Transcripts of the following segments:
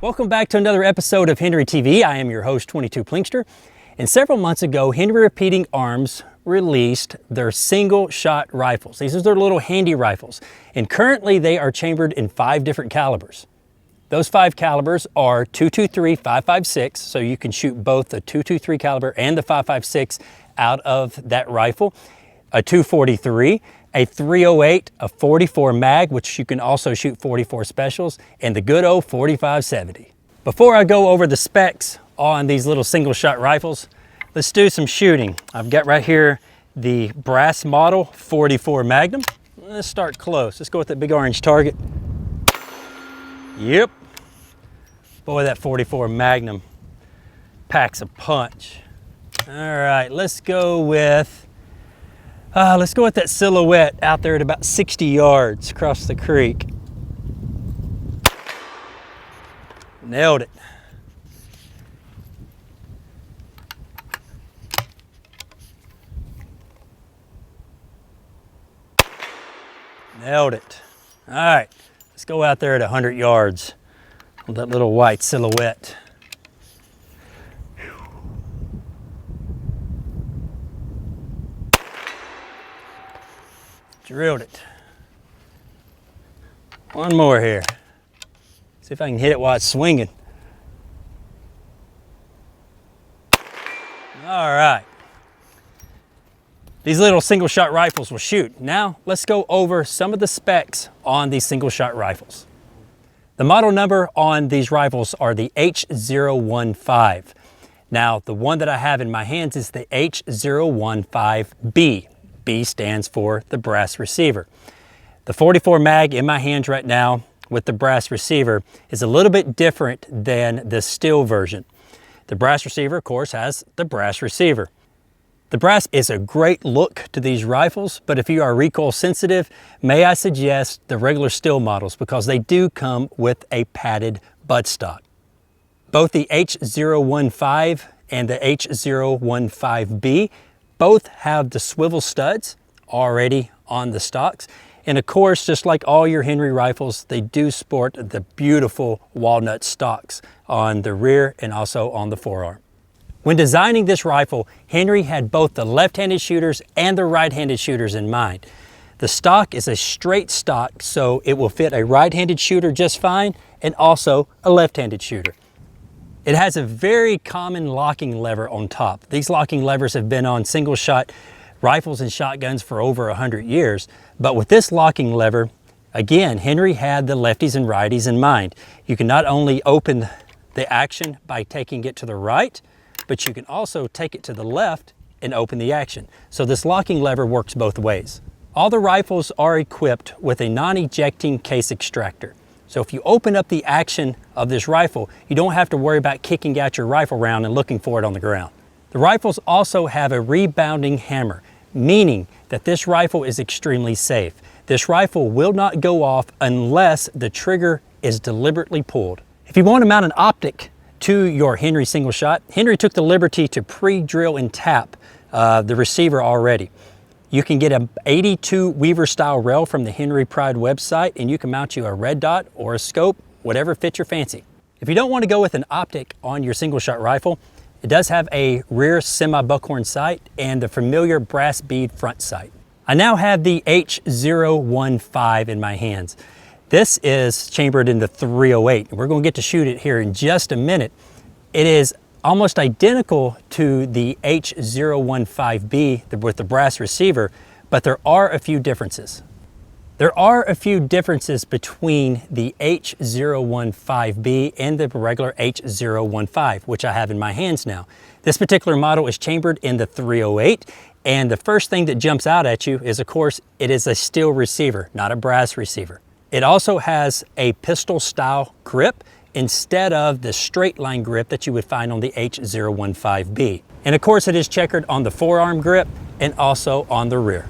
Welcome back to another episode of Henry TV. I am your host, 22 Plinkster. And several months ago, Henry Repeating Arms released their single shot rifles. These are their little handy rifles. And currently they are chambered in 5 different calibers. Those 5 calibers are .223, 5.56, so you can shoot both the .223 caliber and the 5.56 out of that rifle. A .243, a .308, a .44 mag, which you can also shoot .44 specials, and the good old .45-70. Before I go over the specs on these little single shot rifles, let's do some shooting. I've got right here the brass model .44 Magnum. Let's start close. Let's go with that big orange target. Yep. Boy, that .44 Magnum packs a punch. All right, let's go with that silhouette out there at about 60 yards across the creek. Nailed it. Nailed it. All right, let's go out there at 100 yards with that little white silhouette. Drilled it. One more here. See if I can hit it while it's swinging. All right. These little single shot rifles will shoot. Now let's go over some of the specs on these single shot rifles. The model number on these rifles are the H015. Now the one that I have in my hands is the H015B. B stands for the brass receiver. The .44 mag in my hands right now with the brass receiver is a little bit different than the steel version. The brass receiver, of course, has the brass receiver. The brass is a great look to these rifles, but if you are recoil sensitive, may I suggest the regular steel models because they do come with a padded buttstock. Both the H015 and the H015B both have the swivel studs already on the stocks. And of course, just like all your Henry rifles, they do sport the beautiful walnut stocks on the rear and also on the forearm. When designing this rifle, Henry had both the left-handed shooters and the right-handed shooters in mind. The stock is a straight stock, so it will fit a right-handed shooter just fine and also a left-handed shooter. It has a very common locking lever on top. These locking levers have been on single shot rifles and shotguns for over 100 years. But with this locking lever, again, Henry had the lefties and righties in mind. You can not only open the action by taking it to the right, but you can also take it to the left and open the action. So this locking lever works both ways. All the rifles are equipped with a non-ejecting case extractor. So if you open up the action of this rifle, you don't have to worry about kicking out your rifle round and looking for it on the ground. The rifles also have a rebounding hammer, meaning that this rifle is extremely safe. This rifle will not go off unless the trigger is deliberately pulled. If you want to mount an optic to your Henry single shot, Henry took the liberty to pre-drill and tap the receiver already. You can get an 82 Weaver style rail from the Henry Pride website, and you can mount you a red dot or a scope, whatever fits your fancy. If you don't want to go with an optic on your single shot rifle, it does have a rear semi-buckhorn sight and the familiar brass bead front sight. I now have the H015 in my hands. This is chambered in the .308. We're going to get to shoot it here in just a minute. It is almost identical to the H015B with the brass receiver, but there are a few differences. There are a few differences between the H015B and the regular H015, which I have in my hands now. This particular model is chambered in the .308, and the first thing that jumps out at you is, of course, it is a steel receiver, not a brass receiver. It also has a pistol style grip instead of the straight line grip that you would find on the H015B. And of course it is checkered on the forearm grip and also on the rear.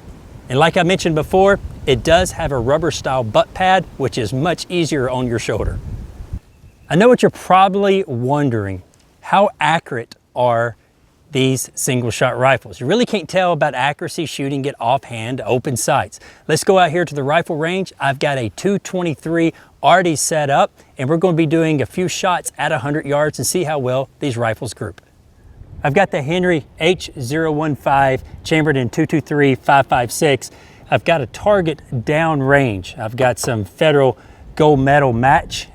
And like I mentioned before, it does have a rubber style butt pad, which is much easier on your shoulder. I know what you're probably wondering, how accurate are these single shot rifles? You really can't tell about accuracy shooting it offhand to open sights. Let's go out here to the rifle range. I've got a .223 already set up, and we're going to be doing a few shots at 100 yards and see how well these rifles group. I've got the Henry H015 chambered in 223-556. I've got a target down range. I've got some Federal gold medal match.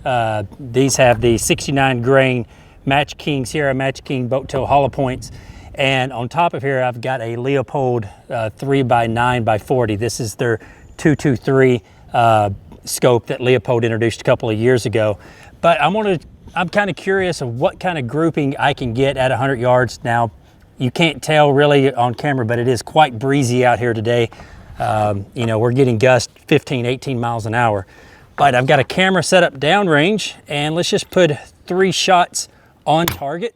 These have the 69 grain Match King, Sierra Match King boat tail hollow points. And on top of here, I've got a Leopold 3x9x40. This is their 223 scope that Leopold introduced a couple of years ago. But I'm kind of curious of what kind of grouping I can get at 100 yards. Now, you can't tell really on camera, but it is quite breezy out here today. You know, we're getting gusts 15, 18 miles an hour. But I've got a camera set up downrange, and let's just put 3 shots on target.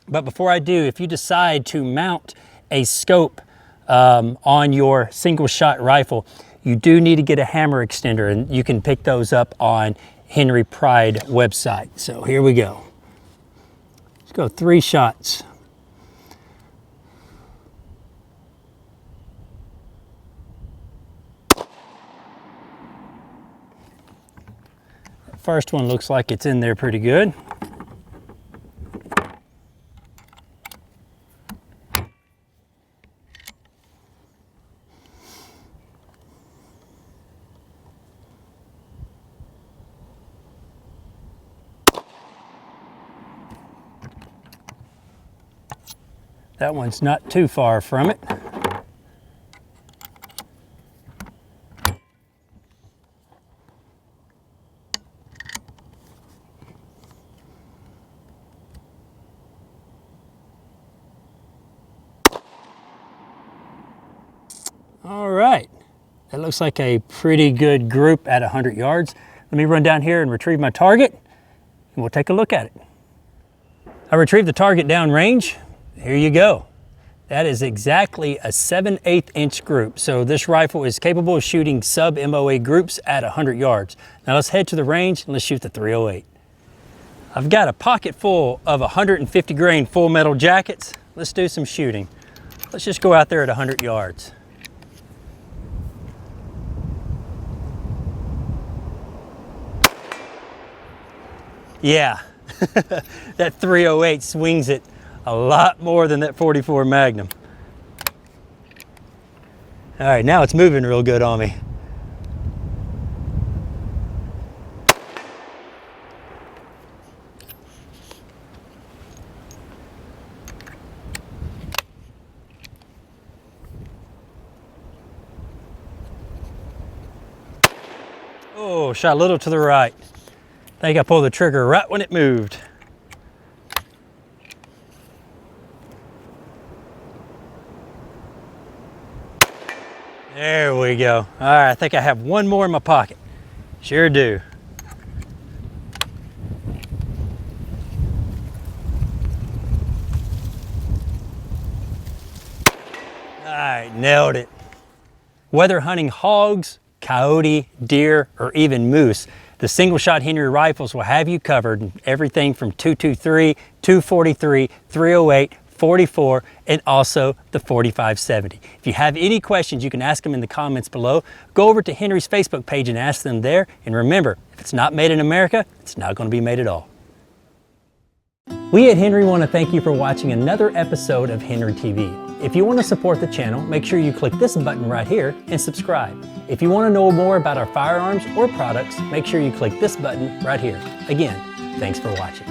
But before I do, if you decide to mount a scope on your single shot rifle, you do need to get a hammer extender, and you can pick those up on Henry Pride website. So here we go. Let's go 3 shots. First one looks like it's in there pretty good. That one's not too far from it. All right, that looks like a pretty good group at 100 yards. Let me run down here and retrieve my target, and we'll take a look at it. I retrieved the target downrange. Here you go. That is exactly a 7/8 inch group. So this rifle is capable of shooting sub MOA groups at 100 yards. Now let's head to the range and let's shoot the 308. I've got a pocket full of 150 grain full metal jackets. Let's do some shooting. Let's just go out there at 100 yards. Yeah, that 308 swings it a lot more than that 44 Magnum. All right, now it's moving real good on me. Oh, shot a little to the right. I think I pulled the trigger right when it moved. There we go. All right, I think I have one more in my pocket. Sure do. All right, nailed it. Whether hunting hogs, coyote, deer, or even moose, the single shot Henry rifles will have you covered in everything from 223, 243, 308, 44, and also the 4570. If you have any questions, you can ask them in the comments below. Go over to Henry's Facebook page and ask them there. And remember, if it's not made in America, it's not going to be made at all. We at Henry want to thank you for watching another episode of Henry TV. If you want to support the channel, make sure you click this button right here and subscribe. If you want to know more about our firearms or products, make sure you click this button right here. Again, thanks for watching.